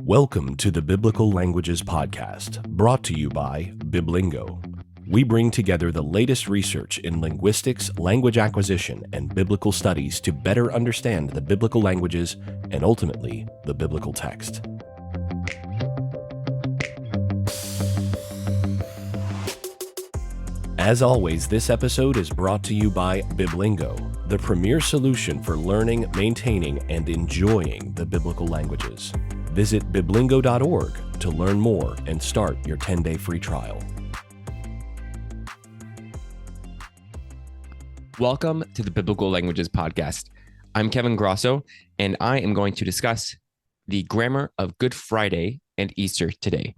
Welcome to the Biblical Languages Podcast, brought to you by Biblingo. We bring together the latest research in linguistics, language acquisition, and biblical studies to better understand the biblical languages and ultimately the biblical text. As always, this episode is brought to you by Biblingo, the premier solution for learning, maintaining, and enjoying the biblical languages. Visit biblingo.org to learn more and start your 10-day free trial. Welcome to the Biblical Languages Podcast. I'm Kevin Grasso, and I am going to discuss the grammar of Good Friday and Easter today.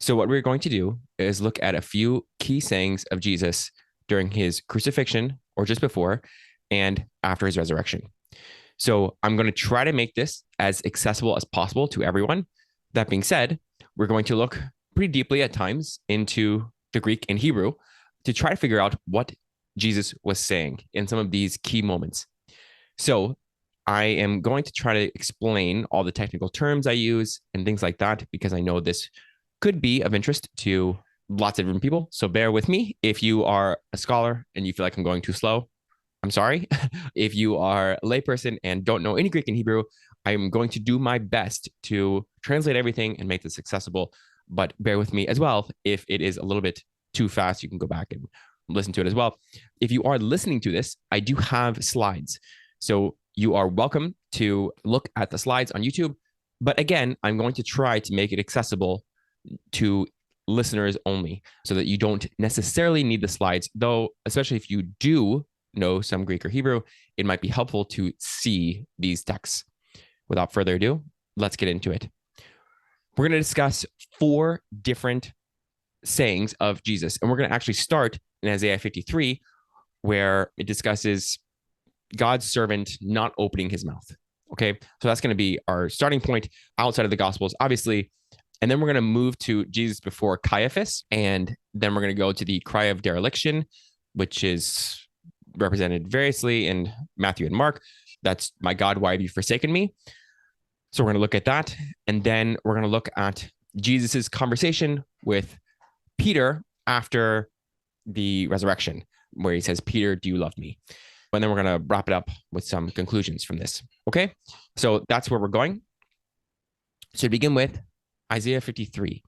So what we're going to do is look at a few key sayings of Jesus during his crucifixion, or just before, and after his resurrection. So I'm going to try to make this as accessible as possible to everyone. That being said, we're going to look pretty deeply at times into the Greek and Hebrew to try to figure out what Jesus was saying in some of these key moments. So I am going to try to explain all the technical terms I use and things like that, because I know this could be of interest to lots of different people. So bear with me. If you are a scholar and you feel like I'm going too slow, I'm sorry. If you are a layperson and don't know any Greek and Hebrew, I'm going to do my best to translate everything and make this accessible, but bear with me as well. If it is a little bit too fast, you can go back and listen to it as well. If you are listening to this, I do have slides. So you are welcome to look at the slides on YouTube. But again, I'm going to try to make it accessible to listeners only so that you don't necessarily need the slides, though, especially if you do know some Greek or Hebrew, it might be helpful to see these texts. Without further ado, let's get into it. We're going to discuss 4 different sayings of Jesus, and we're going to actually start in Isaiah 53, where it discusses God's servant not opening his mouth. Okay, so that's going to be our starting point outside of the Gospels, obviously. And then we're going to move to Jesus before Caiaphas, and then we're going to go to the cry of dereliction, which is represented variously in Matthew and Mark. That's, "My God, why have you forsaken me?" So we're going to look at that. And then we're going to look at Jesus's conversation with Peter after the resurrection, where he says, "Peter, do you love me?" And then we're going to wrap it up with some conclusions from this. Okay, so that's where we're going. So to begin with, Isaiah 53,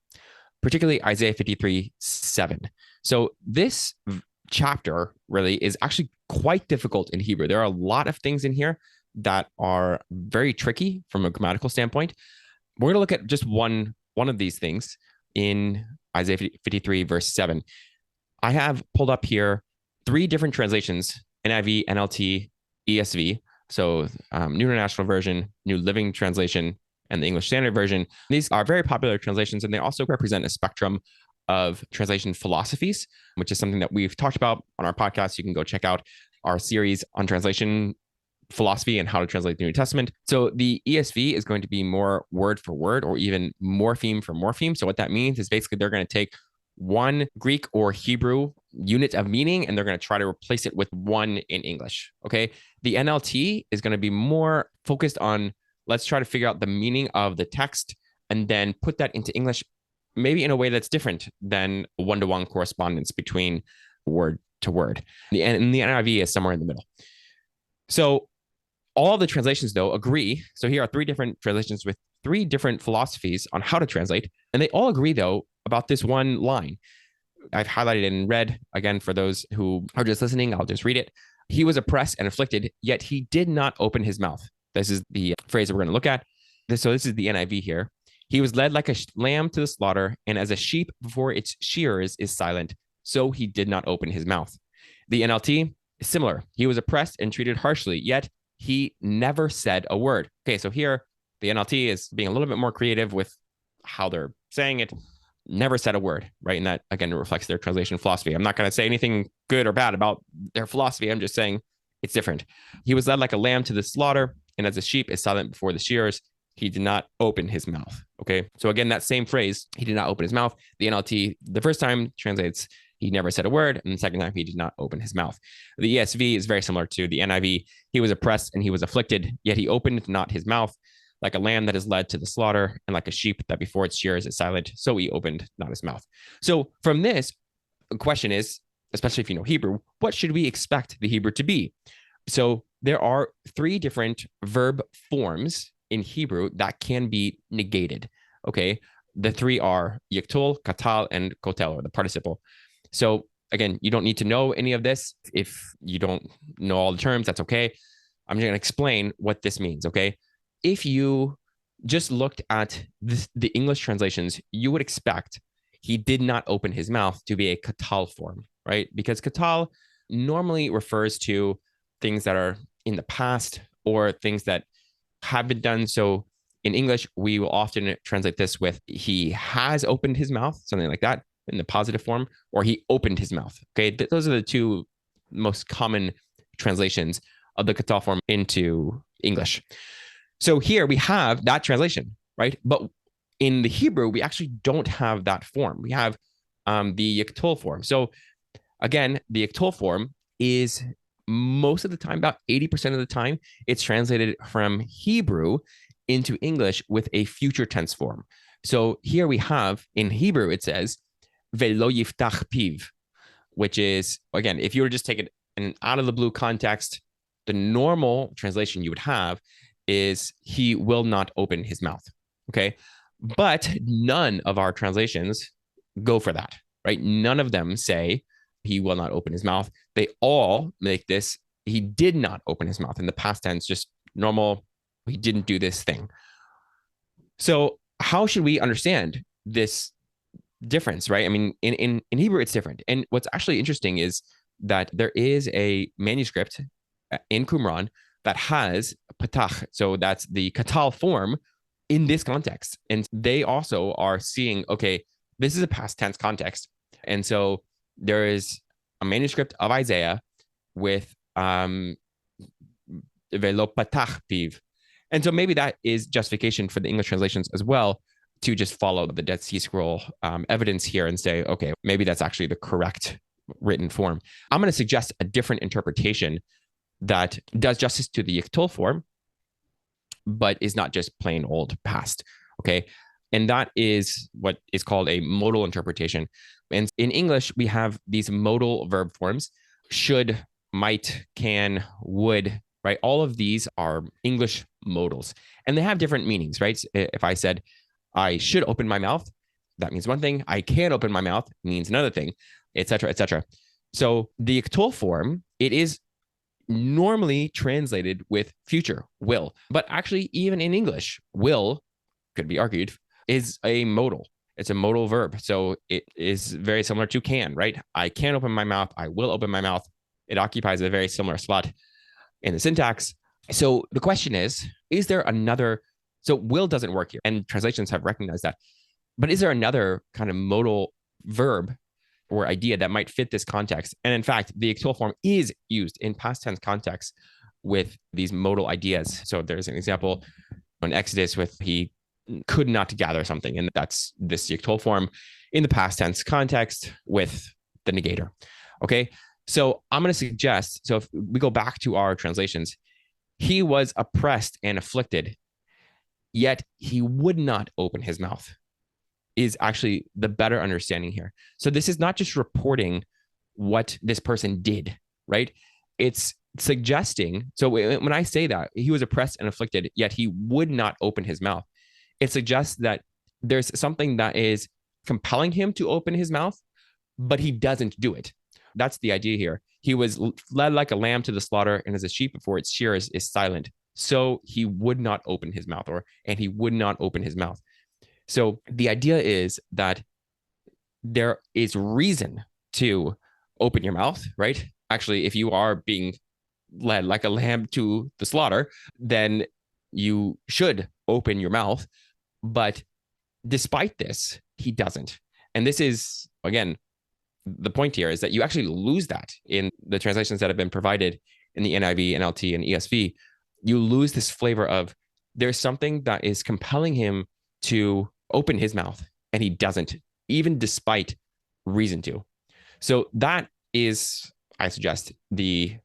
particularly Isaiah 53:7. So this chapter really is actually quite difficult in Hebrew. There are a lot of things in here that are very tricky from a grammatical standpoint. We're going to look at just one of these things in Isaiah 53, verse 7. I have pulled up here 3 different translations: NIV, NLT, ESV. So New International Version, New Living Translation, and the English Standard Version. These are very popular translations, and they also represent a spectrum of translation philosophies, which is something that we've talked about on our podcast. You can go check out our series on translation philosophy and how to translate the New Testament. So the ESV is going to be more word for word, or even morpheme for morpheme. So what that means is basically they're going to take one Greek or Hebrew unit of meaning, and they're going to try to replace it with one in English. Okay. The NLT is going to be more focused on, let's try to figure out the meaning of the text and then put that into English, maybe in a way that's different than one-to-one correspondence between word to word. And the NIV is somewhere in the middle. So all of the translations, though, agree. So here are 3 different translations with 3 different philosophies on how to translate. And they all agree, though, about this one line. I've highlighted it in red. Again, for those who are just listening, I'll just read it. "He was oppressed and afflicted, yet he did not open his mouth." This is the phrase that we're going to look at. So this is the NIV here. "He was led like a lamb to the slaughter, and as a sheep before its shearers is silent, so he did not open his mouth." The NLT is similar. "He was oppressed and treated harshly, yet he never said a word." Okay, so here the NLT is being a little bit more creative with how they're saying it. Never said a word, right? And that, again, reflects their translation philosophy. I'm not going to say anything good or bad about their philosophy. I'm just saying it's different. "He was led like a lamb to the slaughter, and as a sheep is silent before the shearers, he did not open his mouth." Okay, so again, that same phrase, "he did not open his mouth," the NLT, the first time translates, "he never said a word," and the second time, "he did not open his mouth." The ESV is very similar to the NIV. "He was oppressed and he was afflicted, yet he opened not his mouth." like a lamb that is led to the slaughter, and like a sheep that before its shears is silent, so he opened not his mouth. So from this, the question is, especially if you know Hebrew, what should we expect the Hebrew to be? So there are three different verb forms in Hebrew that can be negated. Okay. The three are yiktul, katal, and kotel, or the participle. So again, you don't need to know any of this. If you don't know all the terms, that's okay. I'm just going to explain what this means. Okay. If you just looked at the English translations, you would expect he did not open his mouth to be a katal form, right? Because katal normally refers to things that are in the past or things that have been done. So in English, we will often translate this with he has opened his mouth, something like that in the positive form, or he opened his mouth. Okay. Those are the two most common translations of the katal form into English. So here we have that translation, right? But in the Hebrew, we actually don't have that form. We have the yiktul form. So again, the yiktul form is most of the time, about 80% of the time, it's translated from Hebrew into English with a future tense form. So here we have in Hebrew, it says, velo yiftach piv, which is, again, if you were just taking an out of the blue context, the normal translation you would have is he will not open his mouth. Okay. But none of our translations go for that, right? None of them say he will not open his mouth. They all make this, he did not open his mouth in the past tense, just normal, he didn't do this thing. So how should we understand this difference, right? I mean, in Hebrew, it's different. And what's actually interesting is that there is a manuscript in Qumran that has patach. So that's the katal form in this context. And they also are seeing, okay, this is a past tense context. And so there is a manuscript of Isaiah with velo patach piv. And so maybe that is justification for the English translations as well, to just follow the Dead Sea Scroll evidence here and say, okay, maybe that's actually the correct written form. I'm going to suggest a different interpretation that does justice to the yiktul form, but is not just plain old past. Okay. And that is what is called a modal interpretation. And in English, we have these modal verb forms: should, might, can, would, right? All of these are English modals, and they have different meanings, right? If I said, I should open my mouth, that means one thing. I can open my mouth means another thing, et cetera, et cetera. So the yiktul form, it is normally translated with future, will. But actually, even in English, will, could be argued, is a modal. It's a modal verb. So it is very similar to can, right? I can open my mouth. I will open my mouth. It occupies a very similar spot in the syntax. So the question is there another? So will doesn't work here, and translations have recognized that. But is there another kind of modal verb or idea that might fit this context? And in fact, the yiktul form is used in past tense contexts with these modal ideas. So there's an example in Exodus with he could not gather something, and that's this yiktul form in the past tense context with the negator. Okay, so I'm going to suggest, so if we go back to our translations, he was oppressed and afflicted, yet he would not open his mouth, is actually the better understanding here. So this is not just reporting what this person did, right? It's suggesting, so when I say that he was oppressed and afflicted, yet he would not open his mouth, it suggests that there's something that is compelling him to open his mouth, but he doesn't do it. That's the idea here. He was led like a lamb to the slaughter, and as a sheep before its shears is silent, so he would not open his mouth, and he would not open his mouth. So the idea is that there is reason to open your mouth, right? Actually, if you are being led like a lamb to the slaughter, then you should open your mouth. But despite this, he doesn't. And this is, again, the point here is that you actually lose that in the translations that have been provided in the NIV, NLT, and ESV. You lose this flavor of there's something that is compelling him to open his mouth, and he doesn't, even despite reason to. So that is, I suggest, the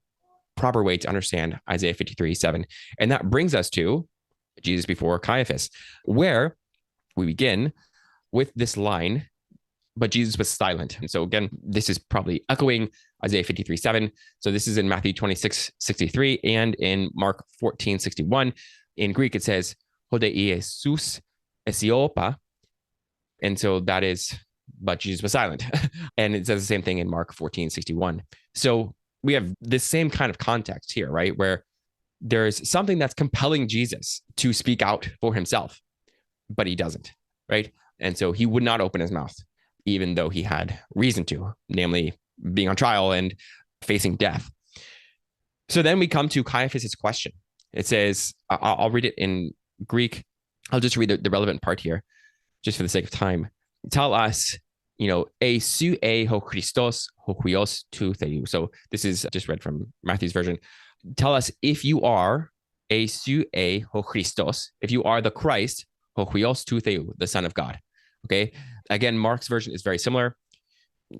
proper way to understand Isaiah 53:7. And that brings us to Jesus before Caiaphas, where we begin with this line, but Jesus was silent. And so again, this is probably echoing Isaiah 53:7. So this is in Matthew 26:63 and in Mark 14:61. In Greek, it says, Hode Jesus esiopa. And so that is, but Jesus was silent. And it says the same thing in Mark 14:61. So we have this same kind of context here, right? Where there's something that's compelling Jesus to speak out for himself, but he doesn't, right? And so he would not open his mouth, even though he had reason to, namely being on trial and facing death. So then we come to Caiaphas' question. It says, I'll read it in Greek. I'll just read the relevant part here, just for the sake of time. Tell us, e su e ho Christos ho huios tu theou. So this is just read from Matthew's version. Tell us if you are e su e ho Christos, if you are the Christ, ho huios tu theou, the Son of God. Okay. Again, Mark's version is very similar.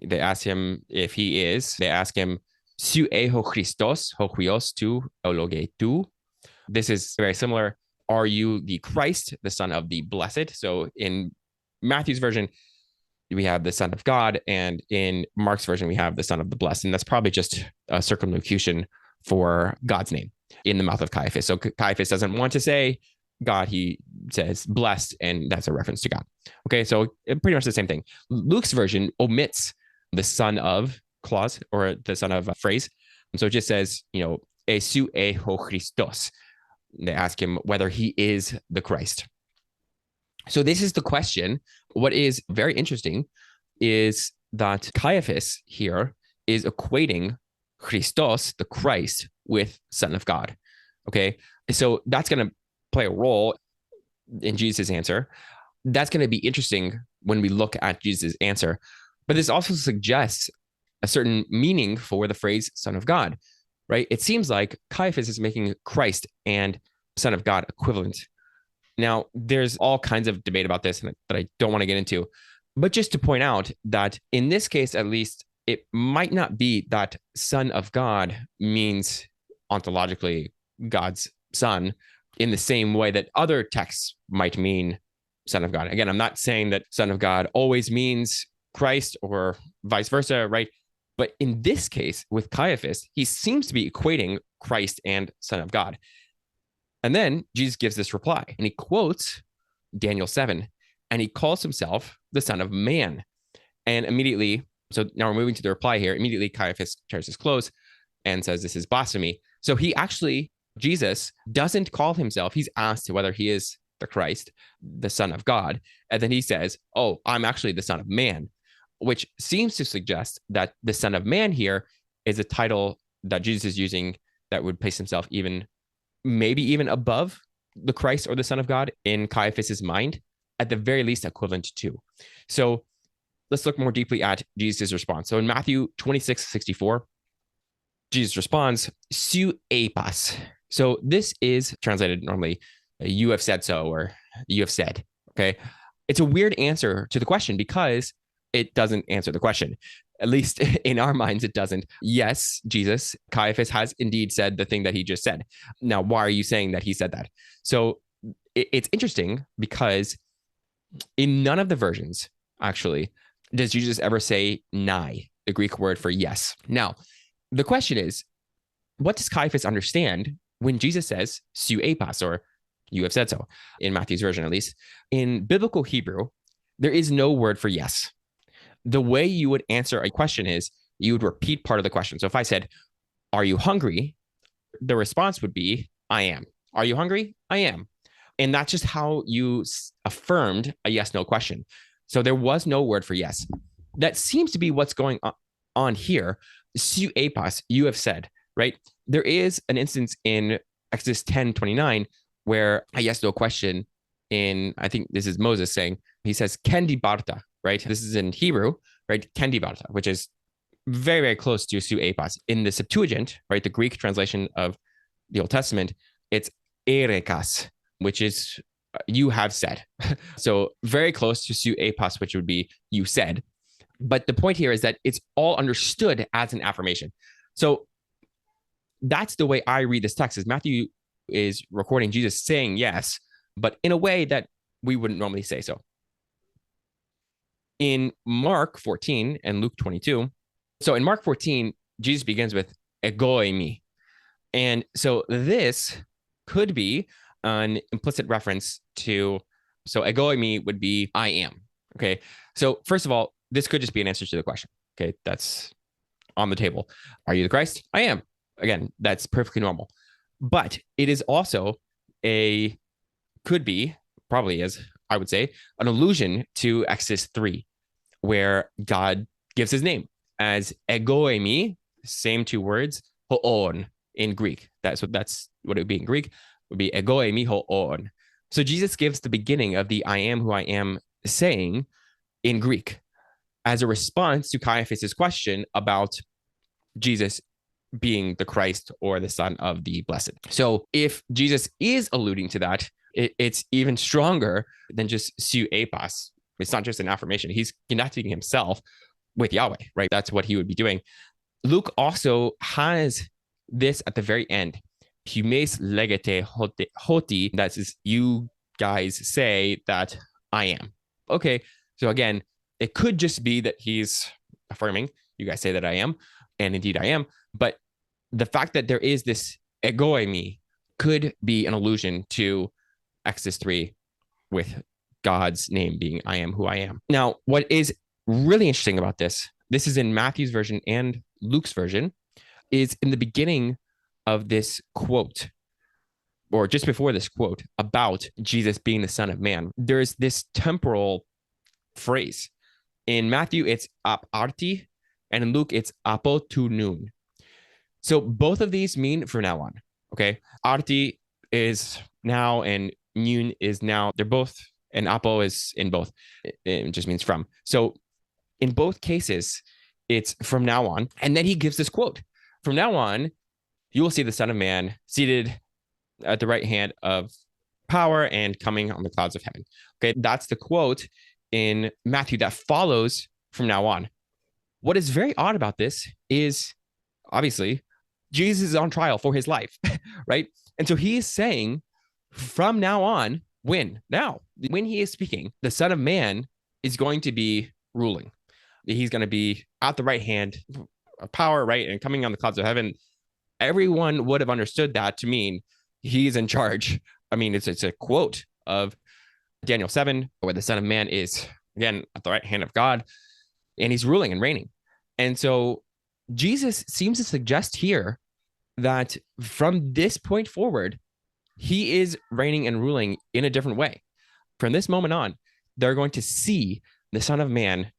They ask him if he is. They ask him, su e ho Christos ho huios tu euloge tu. This is very similar. Are you the Christ, the Son of the Blessed? So in Matthew's version, we have the Son of God, and in Mark's version, we have the Son of the Blessed. And that's probably just a circumlocution for God's name in the mouth of Caiaphas. So Caiaphas doesn't want to say God, he says blessed, and that's a reference to God. Okay, so pretty much the same thing. Luke's version omits the son of clause or the son of phrase. And so it just says, e su e ho Christos. They ask him whether he is the Christ. So this is the question. What is very interesting is that Caiaphas here is equating Christos, the Christ, with Son of God. Okay, so that's going to play a role in Jesus' answer. That's going to be interesting when we look at Jesus' answer. But this also suggests a certain meaning for the phrase Son of God, right? It seems like Caiaphas is making Christ and Son of God equivalent. Now, there's all kinds of debate about this that I don't want to get into. But just to point out that in this case, at least, it might not be that Son of God means ontologically God's Son in the same way that other texts might mean Son of God. Again, I'm not saying that Son of God always means Christ or vice versa, right? But in this case, with Caiaphas, he seems to be equating Christ and Son of God. And then Jesus gives this reply, and he quotes Daniel 7, and he calls himself the Son of Man. And immediately, so now we're moving to the reply here. Immediately, Caiaphas tears his clothes and says, this is blasphemy. So he actually, Jesus doesn't call himself. He's asked whether he is the Christ, the Son of God. And then he says, oh, I'm actually the Son of Man, which seems to suggest that the Son of Man here is a title that Jesus is using that would place himself maybe even above the Christ or the Son of God in Caiaphas's mind, at the very least equivalent to. So let's look more deeply at Jesus' response. So in Matthew 26:64, Jesus responds, su epas. So this is translated normally, you have said so, or you have said, okay? It's a weird answer to the question because it doesn't answer the question. At least in our minds, it doesn't. Yes, Jesus, Caiaphas has indeed said the thing that he just said. Now, why are you saying that he said that? So it's interesting because in none of the versions, actually, does Jesus ever say nai, the Greek word for yes. Now, the question is, what does Caiaphas understand when Jesus says su epas, or you have said so, in Matthew's version at least? In biblical Hebrew, there is no word for yes. The way you would answer a question is you would repeat part of the question. So if I said, are you hungry? The response would be, I am. Are you hungry? I am. And that's just how you affirmed a yes-no question. So there was no word for yes. That seems to be what's going on here. Su epas, you have said, right? There is an instance in Exodus 10:29 where a yes-no question I think this is Moses saying, he says, ken dibarta, right? This is in Hebrew, right? Ken dibarta, which is very, very close to su epas. In the Septuagint, right, the Greek translation of the Old Testament, it's erekas, which is you have said. So very close to su epas, which would be you said. But the point here is that it's all understood as an affirmation. So that's the way I read this text, is Matthew is recording Jesus saying yes, but in a way that we wouldn't normally say so. In Mark 14 and Luke 22, so in Mark 14, Jesus begins with ego eimi. And so this could be an implicit reference to, so ego eimi would be I am. Okay. So first of all, this could just be an answer to the question. Okay. That's on the table. Are you the Christ? I am. Again, that's perfectly normal. But it is also could be, probably is, I would say, an allusion to Exodus 3, where God gives his name as ego eimi, same two words, hoon in Greek. That's what it would be in Greek, would be ego eimi hoon. So Jesus gives the beginning of the I am who I am saying in Greek as a response to Caiaphas' question about Jesus being the Christ or the Son of the Blessed. So if Jesus is alluding to that, it's even stronger than just su epas. It's not just an affirmation. He's connecting himself with Yahweh, right? That's what he would be doing. Luke also has this at the very end. Humes legete hoti. That's you guys say that I am. Okay. So again, it could just be that he's affirming, you guys say that I am, and indeed I am. But the fact that there is this ego eimi could be an allusion to Exodus 3 with God's name being I am who I am. Now, what is really interesting about this is in Matthew's version and Luke's version, is in the beginning of this quote, or just before this quote about Jesus being the Son of Man, there's this temporal phrase. In Matthew, it's ap arti, and in Luke, it's apo tu nun. So both of these mean from now on. Okay. Arti is now and nun is now. They're both, and apo is in both. It just means from. So in both cases, it's from now on. And then he gives this quote. From now on, you will see the Son of Man seated at the right hand of power and coming on the clouds of heaven. Okay. That's the quote in Matthew that follows from now on. What is very odd about this is obviously Jesus is on trial for his life, right? And so he is saying from now on, when he is speaking, the Son of Man is going to be ruling. He's going to be at the right hand of power, right? And coming on the clouds of heaven. Everyone would have understood that to mean he's in charge. I mean, it's a quote of Daniel 7, where the Son of Man is, again, at the right hand of God, and he's ruling and reigning. And so Jesus seems to suggest here that from this point forward, he is reigning and ruling in a different way. From this moment on, they're going to see the Son of Man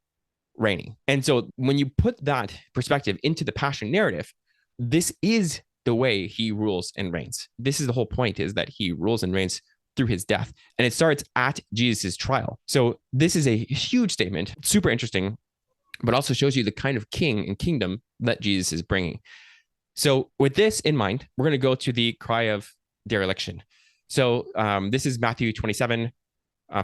reigning. And so when you put that perspective into the Passion narrative, this is the way he rules and reigns. This is the whole point, is that he rules and reigns through his death. And it starts at Jesus' trial. So this is a huge statement, super interesting, but also shows you the kind of king and kingdom that Jesus is bringing. So with this in mind, we're going to go to the cry of dereliction. So this is Matthew 27,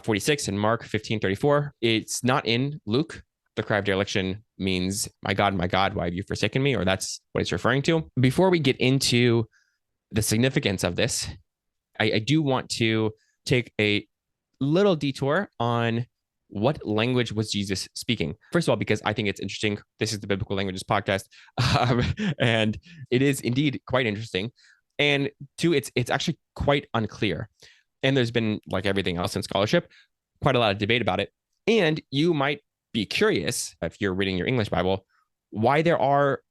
46 and Mark 15, 34. It's not in Luke. The cry of dereliction means, my God, why have you forsaken me? Or that's what it's referring to. Before we get into the significance of this, I do want to take a little detour on what language was Jesus speaking. First of all, because I think it's interesting. This is the Biblical Languages podcast, and it is indeed quite interesting. And two, it's actually quite unclear. And there's been, like everything else in scholarship, quite a lot of debate about it. And you might be curious, if you're reading your English Bible, why there are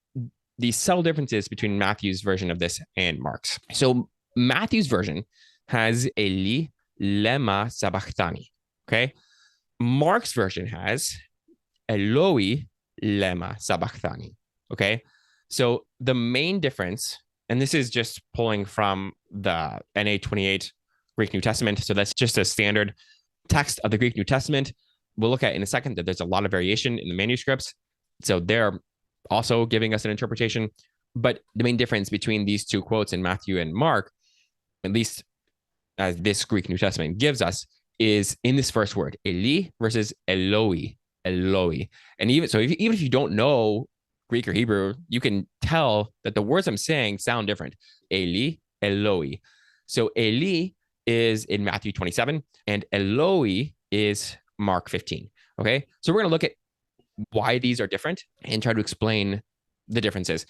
these subtle differences between Matthew's version of this and Mark's. So Matthew's version has Eli lema sabachthani. Okay. Mark's version has Eloi lema sabachthani. Okay. So the main difference, and this is just pulling from the NA28 Greek New Testament. So that's just a standard text of the Greek New Testament. We'll look at in a second that there's a lot of variation in the manuscripts. So they're also giving us an interpretation. But the main difference between these two quotes in Matthew and Mark, at least as this Greek New Testament gives us, is in this first word, Eli versus Eloi. Eloi. And even if you don't know Greek or Hebrew, you can tell that the words I'm saying sound different. Eli, Eloi. So Eli is in Matthew 27, and Eloi is Mark 15. Okay, so we're going to look at why these are different and try to explain the differences.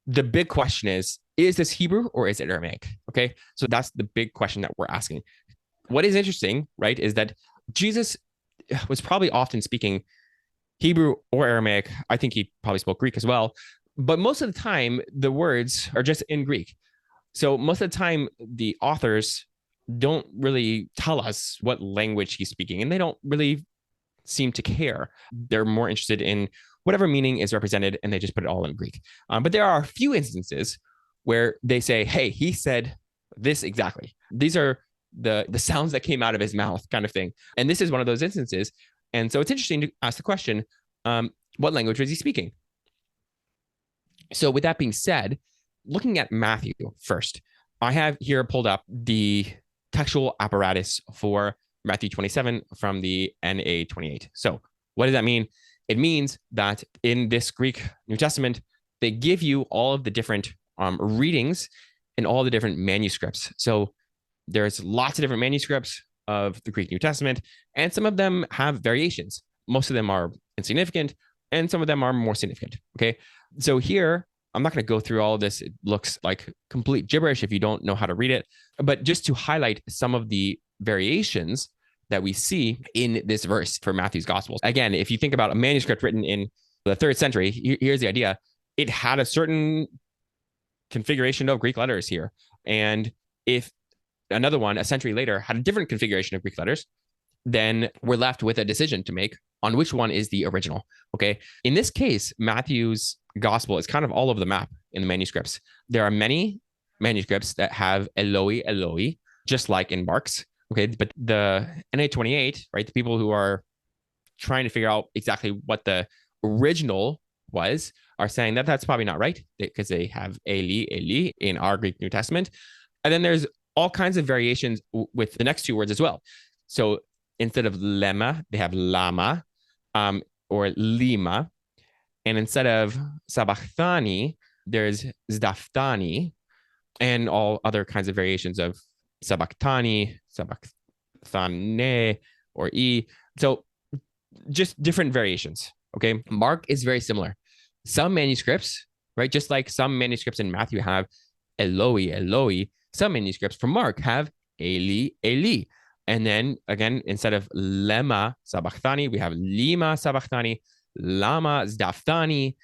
The big question is this Hebrew or is it Aramaic? Okay, so that's the big question that we're asking. What is interesting, right, is that Jesus was probably often speaking Hebrew or Aramaic. I think he probably spoke Greek as well. But most of the time, the words are just in Greek. So most of the time, the authors don't really tell us what language he's speaking, and they don't really seem to care. They're more interested in whatever meaning is represented, and they just put it all in Greek. But there are a few instances where they say, hey, he said this exactly. These are the sounds that came out of his mouth kind of thing. And this is one of those instances. And so it's interesting to ask the question, what language was he speaking? So with that being said, looking at Matthew first, I have here pulled up the textual apparatus for Matthew 27 from the NA 28. So what does that mean? It means that in this Greek New Testament, they give you all of the different readings in all the different manuscripts. So there's lots of different manuscripts of the Greek New Testament, and some of them have variations. Most of them are insignificant, and some of them are more significant. Okay, so here, I'm not going to go through all of this. It looks like complete gibberish if you don't know how to read it. But just to highlight some of the variations that we see in this verse for Matthew's Gospels. Again, if you think about a manuscript written in the 3rd century, here's the idea. It had a certain configuration of Greek letters here. And if another one, a century later, had a different configuration of Greek letters, then we're left with a decision to make on which one is the original. Okay. In this case, Matthew's Gospel is kind of all over the map in the manuscripts. There are many manuscripts that have Eloi, Eloi, just like in Mark's. Okay. But the NA28, right, the people who are trying to figure out exactly what the original was are saying that that's probably not right because they have Eli, Eli in our Greek New Testament. And then there's all kinds of variations with the next two words as well. So instead of lemma, they have lama or lima. And instead of sabachthani, there's zdaftani and all other kinds of variations of sabachthani, sabachthane, or e. So just different variations. Okay. Mark is very similar. Some manuscripts, right? Just like some manuscripts in Matthew have Eloi, Eloi, some manuscripts from Mark have Eli, Eli. And then again, instead of lemma sabachthani, we have lima sabachthani, lama zdaftani.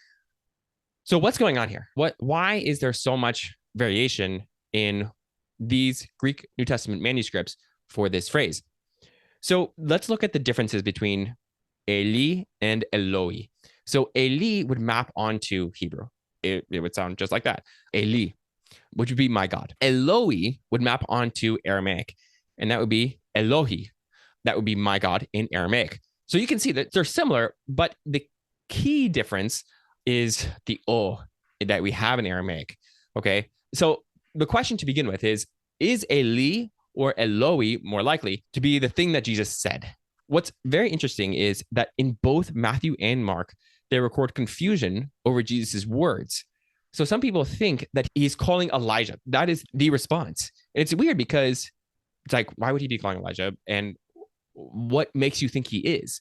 So what's going on here? Why is there so much variation in these Greek New Testament manuscripts for this phrase? So let's look at the differences between Eli and Eloi. So Eli would map onto Hebrew. It would sound just like that. Eli, which would be my God. Eloi would map onto Aramaic, and that would be Elohi. That would be my God in Aramaic. So you can see that they're similar, but the key difference is the O that we have in Aramaic. Okay. So the question to begin with is Eli or Eloi more likely to be the thing that Jesus said? What's very interesting is that in both Matthew and Mark, they record confusion over Jesus's words. So some people think that he's calling Elijah. That is the response. And it's weird because it's like, why would he be calling Elijah? And what makes you think he is?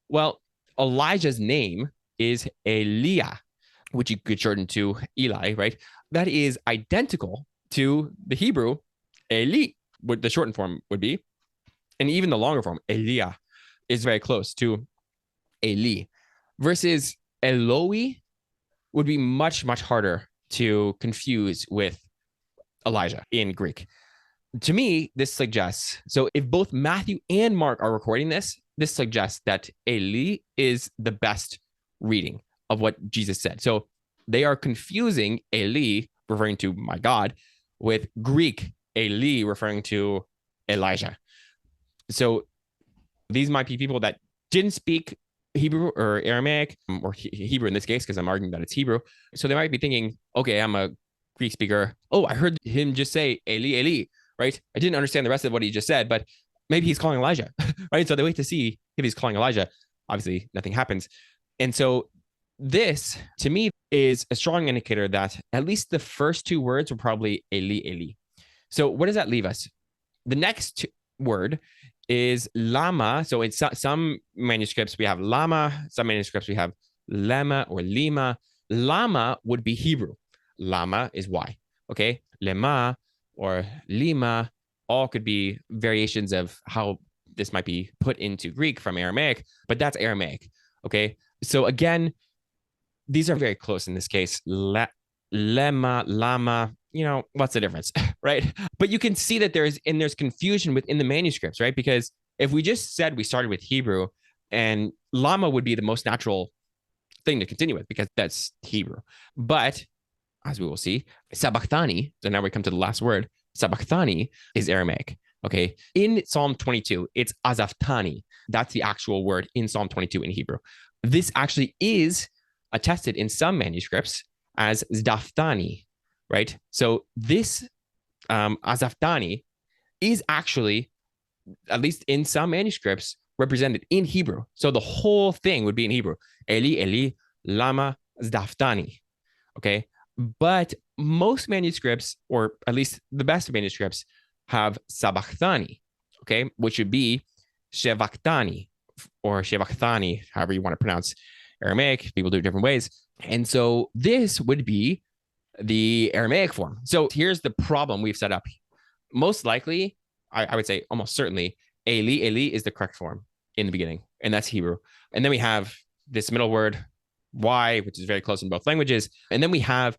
Well, Elijah's name is Eliah, which you could shorten to Eli, right? That is identical to the Hebrew Eli, what the shortened form would be. And even the longer form, Eliah, is very close to Eli. Versus Eloi would be much, much harder to confuse with Elijah in Greek. To me, this suggests, so if both Matthew and Mark are recording this, this suggests that Eli is the best reading of what Jesus said. So they are confusing Eli, referring to my God, with Greek Eli, referring to Elijah. So these might be people that didn't speak Hebrew or Aramaic, or Hebrew in this case, because I'm arguing that it's Hebrew. So they might be thinking, okay, I'm a Greek speaker. Oh, I heard him just say Eli, Eli, right? I didn't understand the rest of what he just said, but maybe he's calling Elijah, right? So they wait to see if he's calling Elijah. Obviously, nothing happens. And so this, to me, is a strong indicator that at least the first two words were probably Eli, Eli. So what does that leave us? The next word is lama. So in some manuscripts we have lama, some manuscripts we have lema or lima. Lama would be Hebrew. Lama is why. Okay, lema or lima all could be variations of how this might be put into Greek from Aramaic, but that's Aramaic. Okay, so again, these are very close in this case. Lema, lama, what's the difference, right? But you can see that there's confusion within the manuscripts, right? Because if we just said we started with Hebrew, and lama would be the most natural thing to continue with because that's Hebrew. But as we will see, sabachthani, so now we come to the last word, sabachthani is Aramaic. Okay. In Psalm 22, it's azaftani. That's the actual word in Psalm 22 in Hebrew. This actually is attested in some manuscripts as zdaftani, right? So this azaftani is actually, at least in some manuscripts, represented in Hebrew. So the whole thing would be in Hebrew. Eli, Eli, lama zdaftani. Okay. But most manuscripts, or at least the best manuscripts, have sabachthani, okay, which would be shevachtani or shevachtani, however you want to pronounce Aramaic. People do it different ways. And so this would be the Aramaic form. So here's the problem we've set up. Most likely, I would say almost certainly, Eli, Eli is the correct form in the beginning, and that's Hebrew. And then we have this middle word, Y, which is very close in both languages. And then we have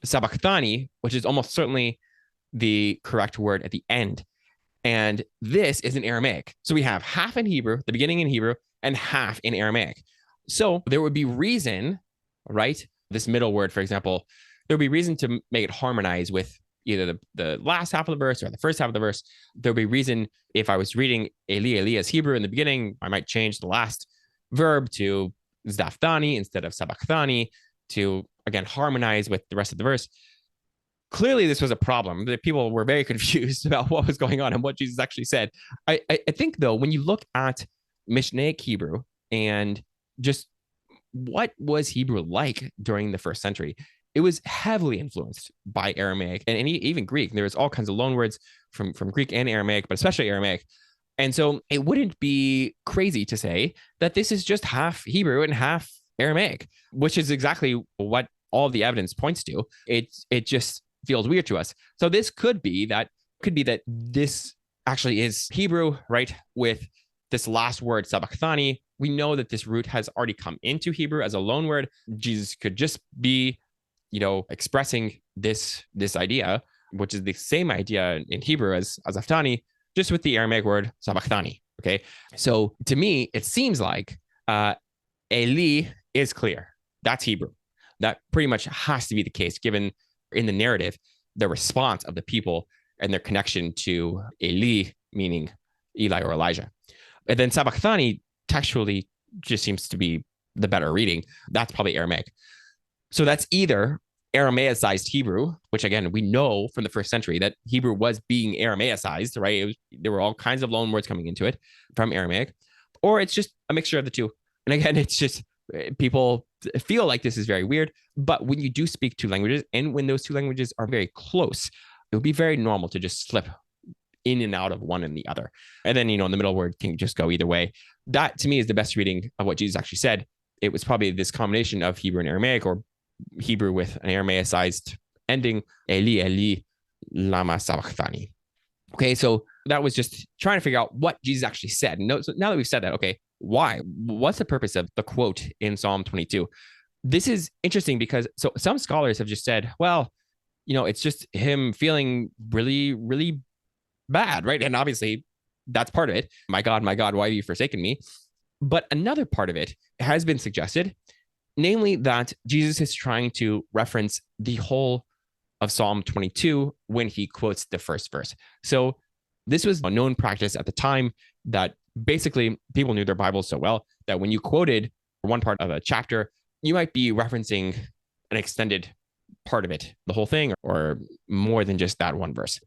sabachthani, which is almost certainly the correct word at the end. And this is in Aramaic. So we have half in Hebrew, the beginning in Hebrew, and half in Aramaic. So there would be reason, right? This middle word, for example, there would be reason to make it harmonize with either the last half of the verse or the first half of the verse. There would be reason if I was reading Eli, Eli as Hebrew in the beginning, I might change the last verb to zdaftani instead of sabachthani to, again, harmonize with the rest of the verse. Clearly, this was a problem. The people were very confused about what was going on and what Jesus actually said. I think, though, when you look at Mishnaic Hebrew and just what was Hebrew like during the first century, it was heavily influenced by Aramaic and even Greek. There was all kinds of loan words from Greek and Aramaic, but especially Aramaic. And so it wouldn't be crazy to say that this is just half Hebrew and half Aramaic, which is exactly what all the evidence points to. It just feels weird to us. So this could be that this actually is Hebrew, right? With this last word, sabachthani. We know that this root has already come into Hebrew as a loan word. Jesus could just be, expressing this idea, which is the same idea in Hebrew as azaftani, just with the Aramaic word sabachthani. Okay. So to me, it seems like Eli is clear. That's Hebrew. That pretty much has to be the case, given in the narrative, the response of the people and their connection to Eli, meaning Eli or Elijah. And then sabachthani textually just seems to be the better reading. That's probably Aramaic. So that's either Aramaicized Hebrew, which again, we know from the first century that Hebrew was being Aramaicized, right? There were all kinds of loan words coming into it from Aramaic, or it's just a mixture of the two. And again, it's just people feel like this is very weird, but when you do speak two languages and when those two languages are very close, it would be very normal to just slip in and out of one and the other. And then, in the middle word can just go either way. That to me is the best reading of what Jesus actually said. It was probably this combination of Hebrew and Aramaic, or Hebrew with an Aramaicized ending, Eli, Eli, lama sabachthani. Okay, so that was just trying to figure out what Jesus actually said. So now that we've said that, okay, why? What's the purpose of the quote in Psalm 22? This is interesting because some scholars have just said, well, it's just him feeling really, really bad, right? And obviously that's part of it. My God, why have you forsaken me? But another part of it has been suggested, namely that Jesus is trying to reference the whole of Psalm 22 when he quotes the first verse. So this was a known practice at the time that basically people knew their Bibles so well that when you quoted one part of a chapter, you might be referencing an extended part of it, the whole thing, or more than just that one verse.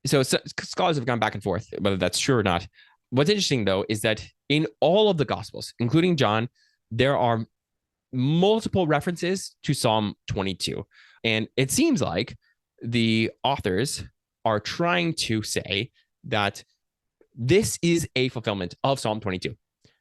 So scholars have gone back and forth whether that's true or not. What's interesting, though, is that in all of the Gospels, including John, there are multiple references to Psalm 22. And it seems like the authors are trying to say that this is a fulfillment of Psalm 22.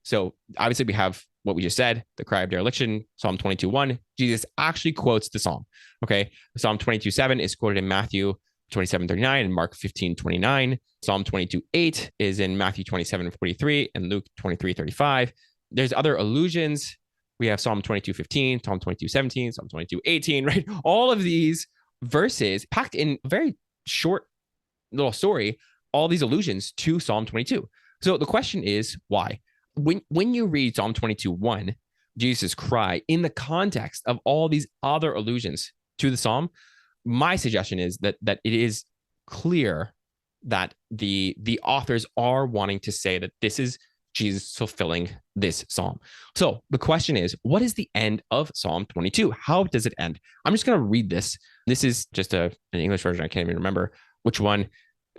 So obviously we have what we just said, the cry of dereliction, Psalm 22:1. Jesus actually quotes the Psalm. Okay. Psalm 22:7 is quoted in Matthew 27:39 and Mark 15:29. Psalm 22:8 is in Matthew 27:43 and Luke 23:35. There's other allusions. We have Psalm 22:15, Psalm 22:17, Psalm 22:18, right? All of these verses packed in a very short little story, all these allusions to Psalm 22. So the question is, why? When you read Psalm 22:1, Jesus' cry, in the context of all these other allusions to the Psalm, my suggestion is that it is clear that the authors are wanting to say that this is Jesus fulfilling this Psalm. So the question is, what is the end of Psalm 22? How does it end? I'm just going to read this. This is just an English version. I can't even remember which one,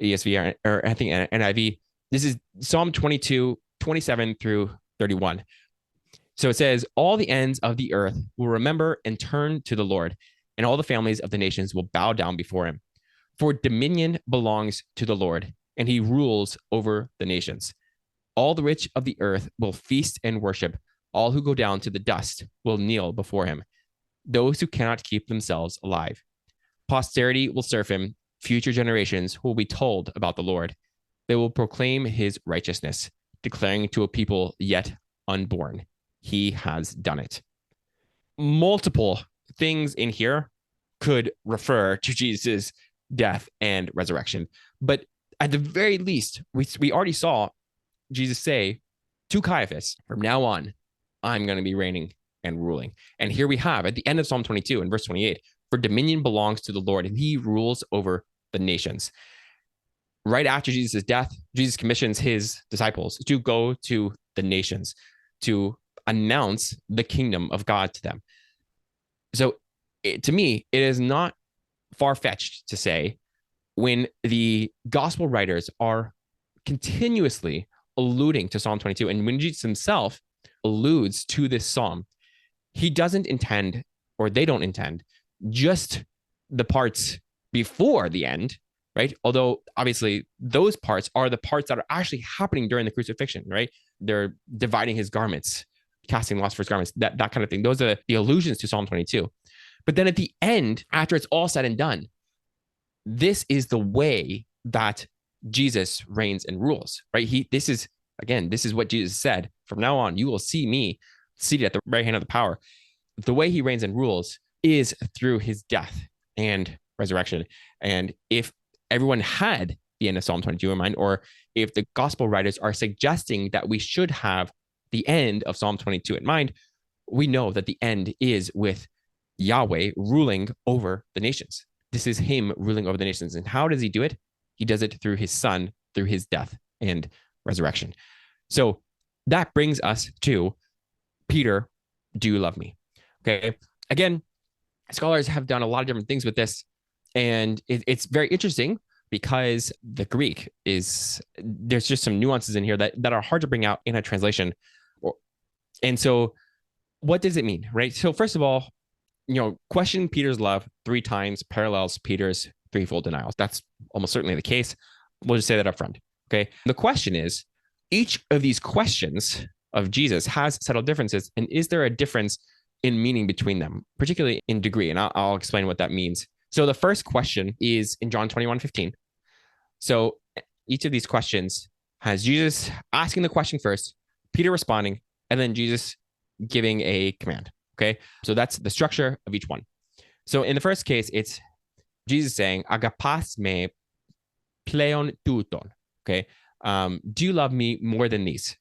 ESV or I think NIV. This is Psalm 22, 27 through 31. So it says, all the ends of the earth will remember and turn to the Lord, and all the families of the nations will bow down before him. For dominion belongs to the Lord, and he rules over the nations. All the rich of the earth will feast and worship. All who go down to the dust will kneel before him. Those who cannot keep themselves alive. Posterity will serve him. Future generations will be told about the Lord. They will proclaim his righteousness, declaring to a people yet unborn, he has done it. Multiple things in here could refer to Jesus' death and resurrection. But at the very least, we already saw Jesus say to Caiaphas, from now on, I'm going to be reigning and ruling. And here we have at the end of Psalm 22 and verse 28, for dominion belongs to the Lord, and he rules over the nations. Right after Jesus' death, Jesus commissions his disciples to go to the nations to announce the kingdom of God to them. So to me, it is not far-fetched to say when the gospel writers are continuously alluding to Psalm 22, and when Jesus himself alludes to this psalm, he doesn't intend, or they don't intend, just the parts before the end, right? Although obviously those parts are the parts that are actually happening during the crucifixion, right? They're dividing his garments, casting lots for his garments, that kind of thing. Those are the allusions to Psalm 22. But then at the end, after it's all said and done, this is the way that Jesus reigns and rules, right? This is what Jesus said. From now on, you will see me seated at the right hand of the power. The way he reigns and rules is through his death and resurrection. And if everyone had the end of Psalm 22 in mind, or if the gospel writers are suggesting that we should have the end of Psalm 22 in mind, we know that the end is with Yahweh ruling over the nations. This is him ruling over the nations. And how does he do it? He does it through his son, through his death and resurrection. So that brings us to Peter, do you love me? Okay. Again, scholars have done a lot of different things with this. And it's very interesting because the Greek there's just some nuances in here that are hard to bring out in a translation. And so what does it mean, right? So first of all, question Peter's love 3 times parallels Peter's threefold denials. That's almost certainly the case. We'll just say that up front. Okay. The question is, each of these questions of Jesus has subtle differences. And is there a difference in meaning between them, particularly in degree? And I'll explain what that means. So the first question is in John 21:15. So each of these questions has Jesus asking the question first, Peter responding, and then Jesus giving a command. Okay. So that's the structure of each one. So in the first case, it's Jesus saying, agapas me pleon touton. Okay. Do you love me more than these?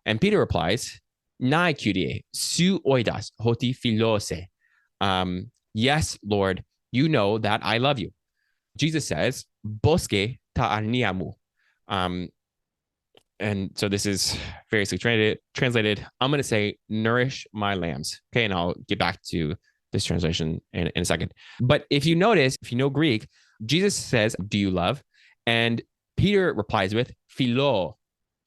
And Peter replies, Nai Kyrie, su oidas hoti philose. Yes, Lord, you know that I love you. Jesus says, Bosque ta arniamu. And so this is variously translated. I'm going to say, nourish my lambs. Okay. And I'll get back to this translation in a second. But if you notice, if you know Greek, Jesus says, do you love? And Peter replies with philo.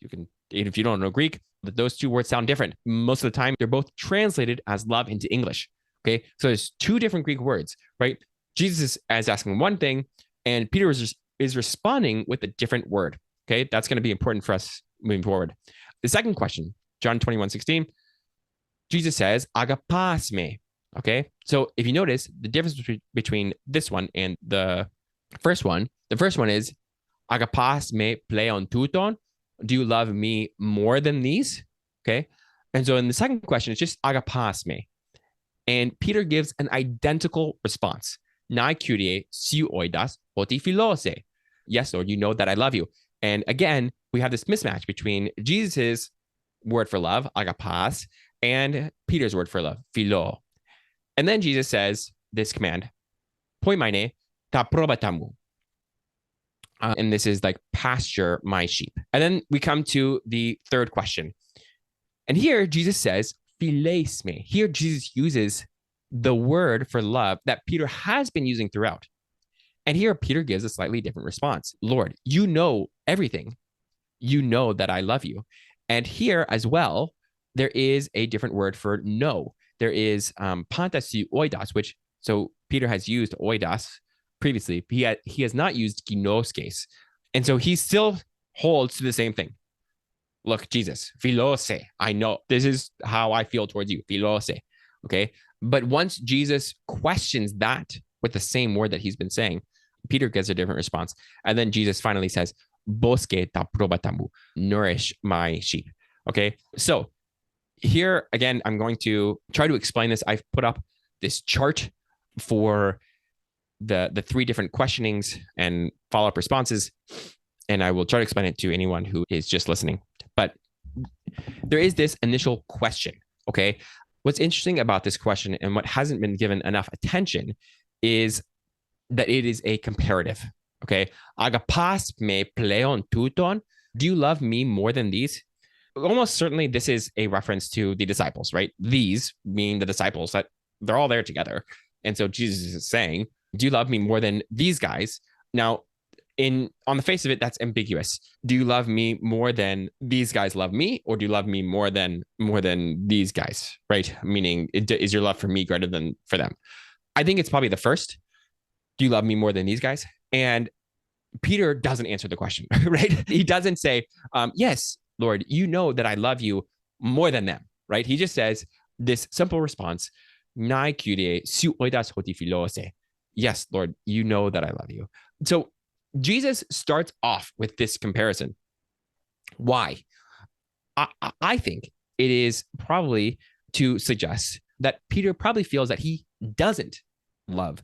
You can, if you don't know Greek, those two words sound different. Most of the time, they're both translated as love into English. Okay. So there's 2 different Greek words, right? Jesus is asking one thing, and Peter is just is responding with a different word. Okay, that's going to be important for us moving forward. The second question, John 21:16, Jesus says, agapas me. Okay, so if you notice the difference between this one and the first one is agapas me pleon tuton. Do you love me more than these? Okay, and so in the second question, it's just agapas me. And Peter gives an identical response. Nai kurie siu oidas oti philose. Yes, Lord, you know that I love you. And again, we have this mismatch between Jesus's word for love, agapas, and Peter's word for love, philo. And then Jesus says this command, poimaine ta probatamu. And this is like pasture my sheep. And then we come to the third question. And here Jesus says, philes me. Here Jesus uses the word for love that Peter has been using throughout. And here Peter gives a slightly different response. Lord, you know everything. You know that I love you. And here as well, there is a different word for know. There is pantasi oidas, which, so Peter has used oidas previously. He has not used ginoskes. And so he still holds to the same thing. Look, Jesus, philose, I know. This is how I feel towards you, philose. Okay. But once Jesus questions that with the same word that he's been saying, Peter gets a different response. And then Jesus finally says, bosque ta probatamu, nourish my sheep. Okay. So here again, I'm going to try to explain this. I've put up this chart for the three different questionings and follow-up responses. And I will try to explain it to anyone who is just listening. But there is this initial question. Okay. What's interesting about this question and what hasn't been given enough attention is that it is a comparative. Okay. Agapas me pleon tuton. Do you love me more than these? Almost certainly this is a reference to the disciples, right? These meaning the disciples, that they're all there together. And so Jesus is saying, do you love me more than these guys? Now, on the face of it, that's ambiguous. Do you love me more than these guys love me, or do you love me more than these guys? Right? Meaning, is your love for me greater than for them? I think it's probably the first. Do you love me more than these guys? And Peter doesn't answer the question, right? He doesn't say, yes, Lord, you know that I love you more than them, right? He just says this simple response, nai kurie su oidas hoti philose. Yes, Lord, you know that I love you. So Jesus starts off with this comparison. Why? I think it is probably to suggest that Peter probably feels that he doesn't love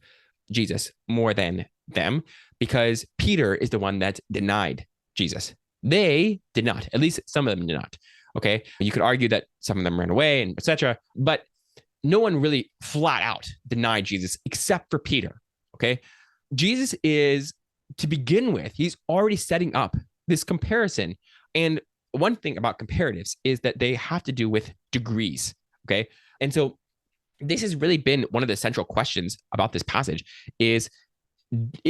Jesus more than them because Peter is the one that denied Jesus. They did not. At least some of them did not. Okay. You could argue that some of them ran away and etc. But no one really flat out denied Jesus except for Peter. Okay. Jesus is, to begin with, he's already setting up this comparison. And one thing about comparatives is that they have to do with degrees. Okay. And so this has really been one of the central questions about this passage is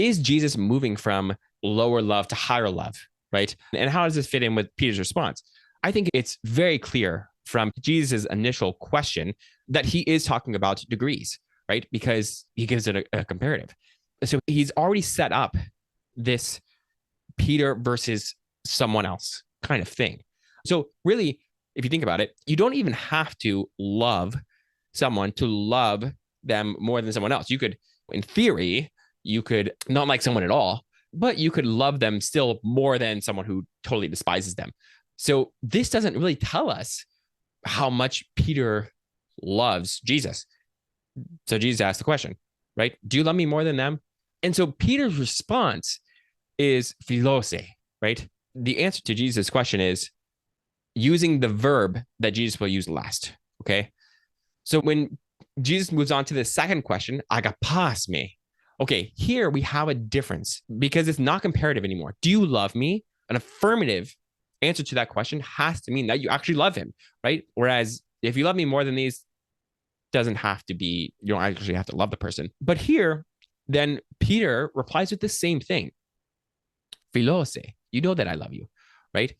Jesus moving from lower love to higher love, right? And how does this fit in with Peter's response? I think it's very clear from Jesus' initial question that he is talking about degrees, right? Because he gives it a comparative. So he's already set up this Peter versus someone else kind of thing. So really, if you think about it, you don't even have to love someone to love them more than someone else. You could, in theory, you could not like someone at all, but you could love them still more than someone who totally despises them. So this doesn't really tell us how much Peter loves Jesus. So Jesus asked the question, right? Do you love me more than them? And so Peter's response is philose, right? The answer to Jesus' question is using the verb that Jesus will use last, okay? So when Jesus moves on to the second question, agapas me. Okay, here we have a difference because it's not comparative anymore. Do you love me? An affirmative answer to that question has to mean that you actually love him, right? Whereas if you love me more than these, doesn't have to be, you don't actually have to love the person. But here, then Peter replies with the same thing. Philose, you know that I love you, right?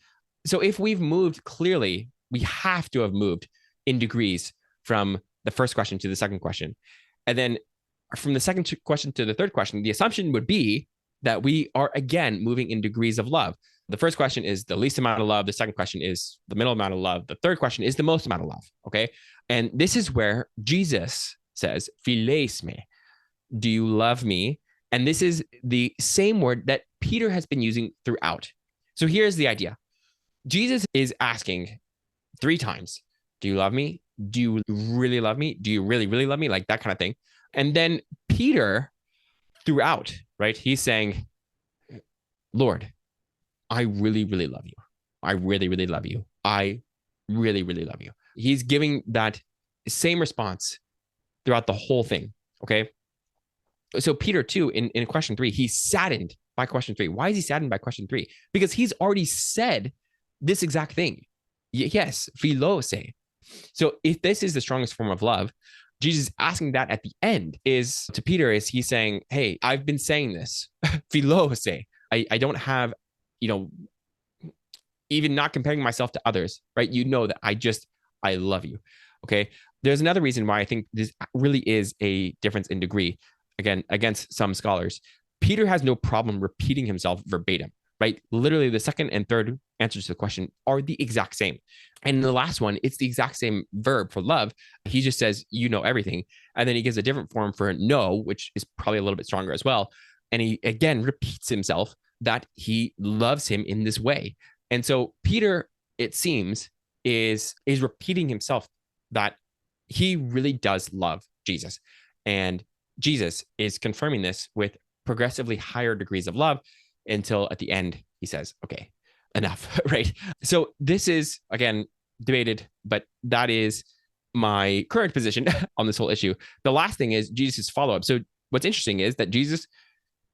So if we've moved, clearly, we have to have moved in degrees from the first question to the second question. And then from the second question to the third question, the assumption would be that we are, again, moving in degrees of love. The first question is the least amount of love. The second question is the middle amount of love. The third question is the most amount of love. Okay. And this is where Jesus says, philes me, do you love me? And this is the same word that Peter has been using throughout. So here's the idea. Jesus is asking 3 times, do you love me? Do you really love me? Do you really, really love me? Like that kind of thing. And then Peter throughout, right? He's saying, Lord, I really, really love you. I really, really love you. I really, really love you. He's giving that same response throughout the whole thing. Okay. So Peter too, in question 3, he's saddened by question 3. Why is he saddened by question 3? Because he's already said this exact thing. Yes, philos. So if this is the strongest form of love, Jesus asking that at the end is to Peter, is he's saying, hey, I've been saying this, philos. I don't have, even not comparing myself to others, right? You know that I love you. Okay. There's another reason why I think this really is a difference in degree. Again, against some scholars, Peter has no problem repeating himself verbatim, right? Literally the second and third answers to the question are the exact same. And the last one, it's the exact same verb for love. He just says, you know everything. And then he gives a different form for know, which is probably a little bit stronger as well. And he again repeats himself that he loves him in this way. And so Peter, it seems, is repeating himself that he really does love Jesus. And Jesus is confirming this with progressively higher degrees of love until at the end he says, okay, enough, right? So this is, again, debated, but that is my current position on this whole issue. The last thing is Jesus' follow-up. So what's interesting is that Jesus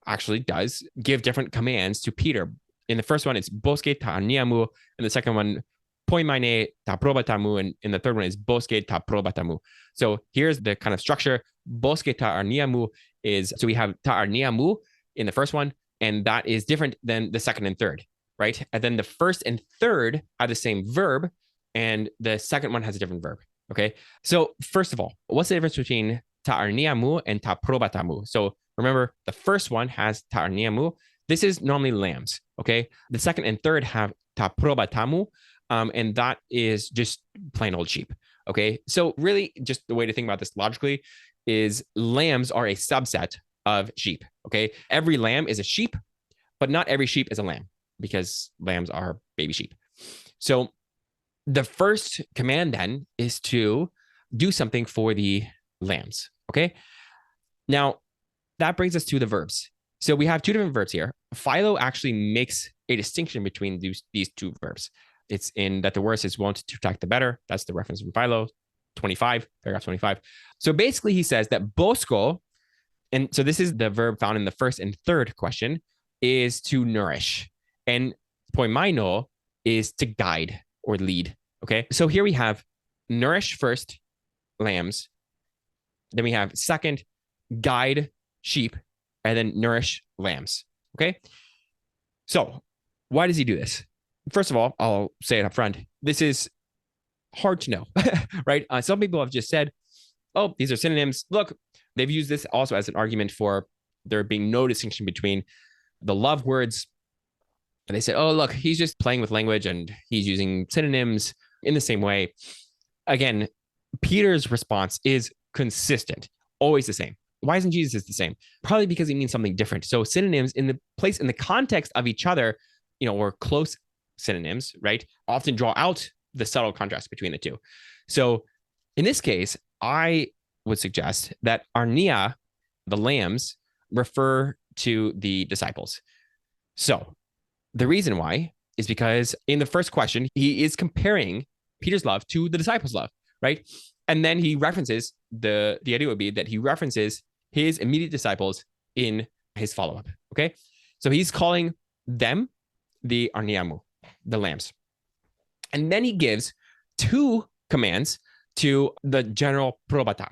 actually does give different commands to Peter. In the first one, it's boske ta niamu, and the second one, poimane ta probatamu, and in the third one is boske ta probatamu. So here's the kind of structure. Boske ta niamu is, so we have ta niamu in the first one, and that is different than the second and third, right? And then the first and third have the same verb, and the second one has a different verb, okay? So first of all, what's the difference between ta niamu and ta probatamu? So remember, the first one has ta niamu. This is normally lambs, okay? The second and third have ta probatamu, and that is just plain old sheep, okay? So really, just the way to think about this logically is lambs are a subset of sheep, okay? Every lamb is a sheep, but not every sheep is a lamb because lambs are baby sheep. So the first command then is to do something for the lambs, okay? Now, that brings us to the verbs. So we have 2 different verbs here. Philo actually makes a distinction between these 2 verbs. It's in that the worse is wont to attack the better. That's the reference from Philo, 25, paragraph 25. So basically he says that bosco, and so this is the verb found in the first and third question, is to nourish. And poimaino is to guide or lead, okay? So here we have nourish first, lambs. Then we have second, guide sheep, and then nourish lambs, okay? So why does he do this? First of all, I'll say it up front. This is hard to know, right? Some people have just said, oh, these are synonyms. Look, they've used this also as an argument for there being no distinction between the love words. And they said, oh, look, he's just playing with language and he's using synonyms in the same way. Again, Peter's response is consistent, always the same. Why isn't Jesus the same? Probably because he means something different. So synonyms in the context of each other, or close synonyms, right, often draw out the subtle contrast between the two. So in this case, I would suggest that arnia, the lambs, refer to the disciples. So the reason why is because in the first question, he is comparing Peter's love to the disciples' love, right? And then he references, the idea would be that he references his immediate disciples in his follow-up, okay? So he's calling them the arniamu, the lambs. And then he gives 2 commands to the general probata.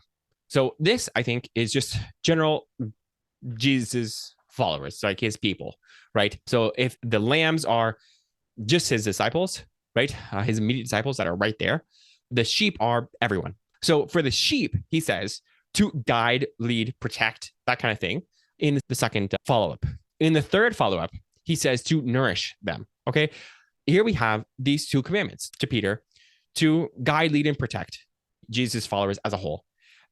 So this, I think, is just general Jesus followers, like his people, right? So if the lambs are just his disciples, right? His immediate disciples that are right there, the sheep are everyone. So for the sheep, he says to guide, lead, protect, that kind of thing in the second follow-up. In the third follow-up, he says to nourish them. Okay. Here we have these two commandments to Peter to guide, lead, and protect Jesus' followers as a whole.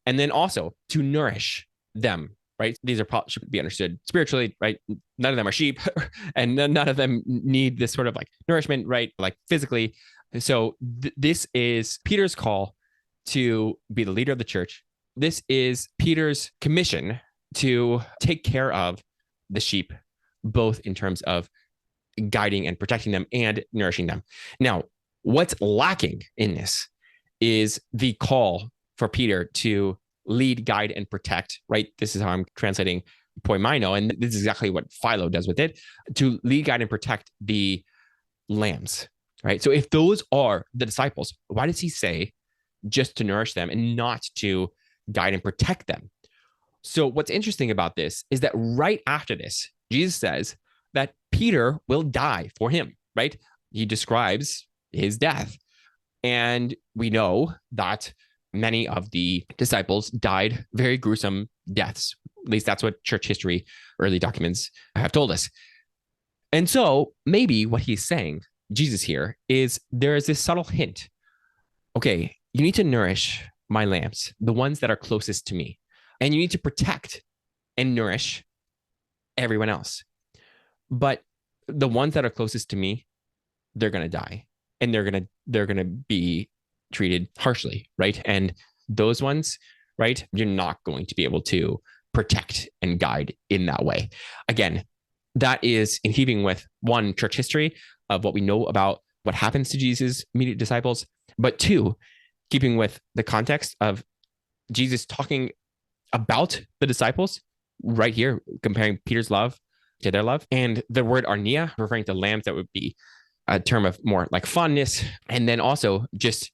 And then also to nourish them, right? These are should be understood spiritually, right? None of them are sheep and none of them need this sort of like nourishment, right? Like physically. So this is Peter's call to be the leader of the church. This is Peter's commission to take care of the sheep, both in terms of guiding and protecting them and nourishing them. Now, what's lacking in this is the call for Peter to lead, guide, and protect, right? This is how I'm translating poimaino, and this is exactly what Philo does with it, to lead, guide, and protect the lambs, right? So if those are the disciples, why does he say just to nourish them and not to guide and protect them? So what's interesting about this is that right after this, Jesus says that Peter will die for him, right? He describes his death. And we know that many of the disciples died very gruesome deaths. At least that's what church history, early documents have told us. And so maybe what he's saying, Jesus here, is there is this subtle hint. Okay, you need to nourish my lambs, the ones that are closest to me. And you need to protect and nourish everyone else. But the ones that are closest to me, they're going to die and they're going to be treated harshly, right? And those ones, right, you're not going to be able to protect and guide in that way. Again, that is in keeping with one, church history of what we know about what happens to Jesus' immediate disciples, but two, keeping with the context of Jesus talking about the disciples right here, comparing Peter's love to their love. And the word arnia, referring to lambs, that would be a term of more like fondness. And then also just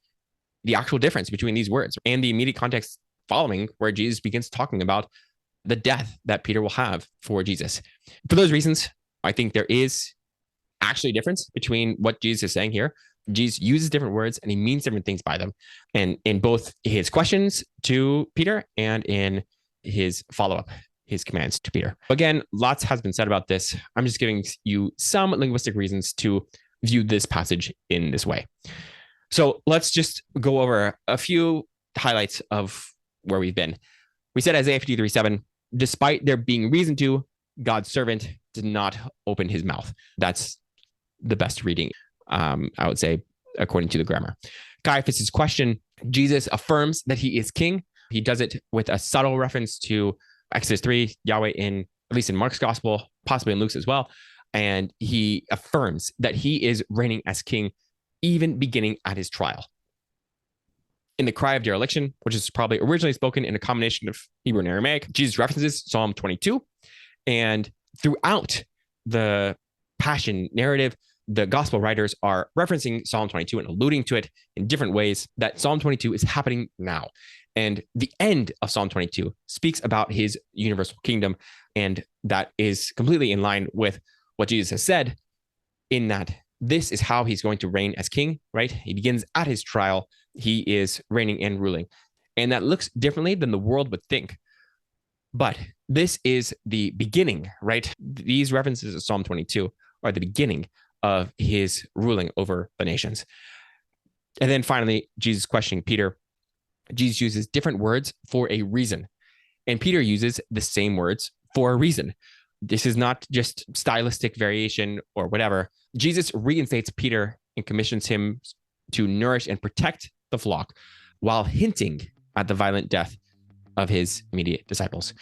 the actual difference between these words and the immediate context following, where Jesus begins talking about the death that Peter will have for Jesus. For those reasons, I think there is actually a difference between what Jesus is saying here. Jesus uses different words and he means different things by them. And in both his questions to Peter and in his follow-up, his commands to Peter. Again, lots has been said about this. I'm just giving you some linguistic reasons to view this passage in this way. So let's just go over a few highlights of where we've been. We said Isaiah 53:7, despite there being reason to, God's servant did not open his mouth. That's the best reading, I would say, according to the grammar. Caiaphas' question, Jesus affirms that he is king. He does it with a subtle reference to Exodus 3, Yahweh at least in Mark's gospel, possibly in Luke's as well. And he affirms that he is reigning as king, even beginning at his trial. In the cry of dereliction, which is probably originally spoken in a combination of Hebrew and Aramaic, Jesus references Psalm 22. And throughout the Passion narrative, the gospel writers are referencing Psalm 22 and alluding to it in different ways, that Psalm 22 is happening now. And the end of Psalm 22 speaks about his universal kingdom. And that is completely in line with what Jesus has said, in that this is how he's going to reign as king, right? He begins at his trial. He is reigning and ruling. And that looks differently than the world would think. But this is the beginning, right? These references of Psalm 22 are the beginning of his ruling over the nations. And then finally, Jesus questioning Peter. Jesus uses different words for a reason. And Peter uses the same words for a reason. This is not just stylistic variation or whatever. Jesus reinstates Peter and commissions him to nourish and protect the flock while hinting at the violent death of his immediate disciples.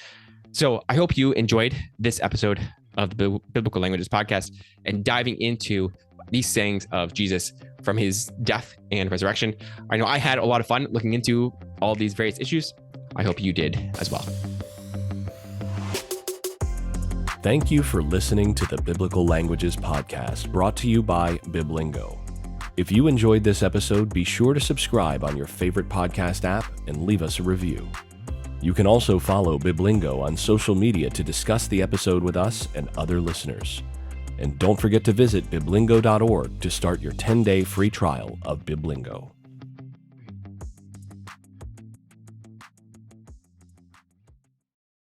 So I hope you enjoyed this episode of the Biblical Languages podcast and diving into these sayings of Jesus from his death and resurrection. I know I had a lot of fun looking into all these various issues. I hope you did as well. Thank you for listening to the Biblical Languages podcast, brought to you by Biblingo. If you enjoyed this episode, be sure to subscribe on your favorite podcast app and leave us a review. You can also follow Biblingo on social media to discuss the episode with us and other listeners. And don't forget to visit biblingo.org to start your 10-day free trial of Biblingo.